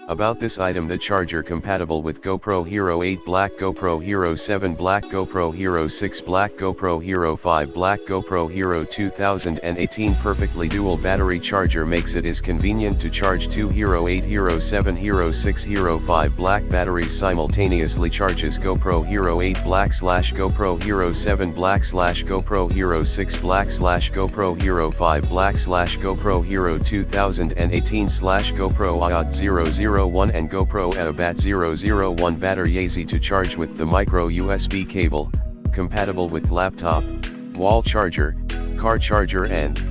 About this item: the charger compatible with GoPro Hero 8 black, GoPro Hero 7 black, GoPro Hero 6 black, GoPro Hero 5 black, GoPro Hero 2018 perfectly dual battery charger makes it is convenient to charge two Hero 8, Hero 7, Hero 6, Hero 5 black batteries simultaneously. Charges GoPro Hero 8 black / GoPro Hero 7 black / GoPro Hero 6 black / GoPro Hero 5 black / GoPro Hero 2018 / GoPro HERO8 001 and GoPro HERO8 001 battery. Easy to charge with the micro USB cable, compatible with laptop, wall charger, car charger and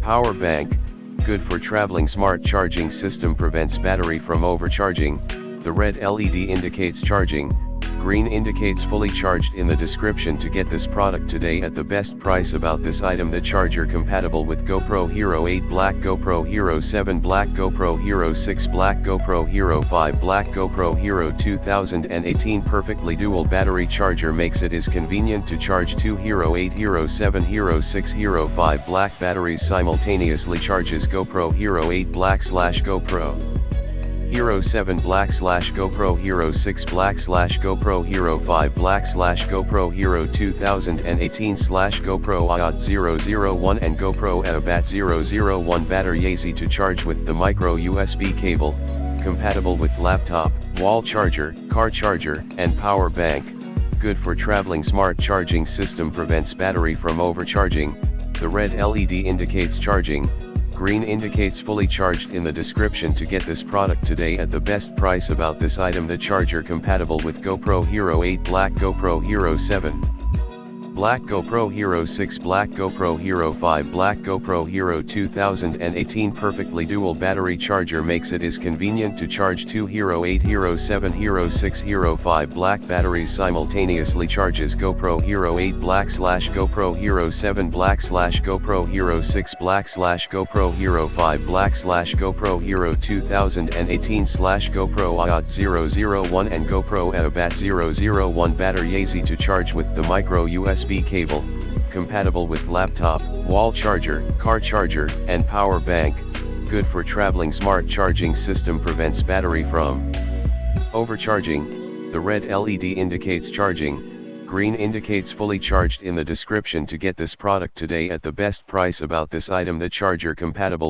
power bank, good for traveling. Smart charging system prevents battery from overcharging. The red LED indicates charging, green indicates fully charged. In the description to get this product today at the best price. About this item: the charger compatible with GoPro Hero 8 black, GoPro Hero 7 black, GoPro Hero 6 black, GoPro Hero 5 black, GoPro Hero 2018 perfectly dual battery charger makes it is convenient to charge two Hero 8, Hero 7, Hero 6, Hero 5 black batteries simultaneously. Charges GoPro Hero 8 black / GoPro Hero 7 black / GoPro Hero 6 black / GoPro Hero 5 black / GoPro Hero 2018 / GoPro HERO8 001 and GoPro HERO8 001 battery. Easy to charge with the micro USB cable, compatible with laptop, wall charger, car charger and power bank, good for traveling. Smart charging system prevents battery from overcharging. The red LED indicates charging, green indicates fully charged. In the description to get this product today at the best price. About this item: the charger compatible with GoPro Hero 8 black, GoPro Hero 7 black, GoPro Hero 6 black, GoPro Hero 5 black, GoPro Hero 2018 perfectly dual battery charger makes it is convenient to charge two Hero 8, Hero 7, Hero 6, Hero 5 black batteries simultaneously. Charges GoPro Hero 8 black / GoPro Hero 7 black / GoPro Hero 6 black / GoPro Hero 5 black / GoPro Hero 2018 / GoPro HERO8 001 and GoPro HERO8 001 battery. Easy to charge with the micro USB cable, compatible with laptop, wall charger, car charger and power bank, good for traveling. Smart charging system prevents battery from overcharging. The red LED indicates charging, green indicates fully charged. In the description to get this product today at the best price. About this item: the charger compatible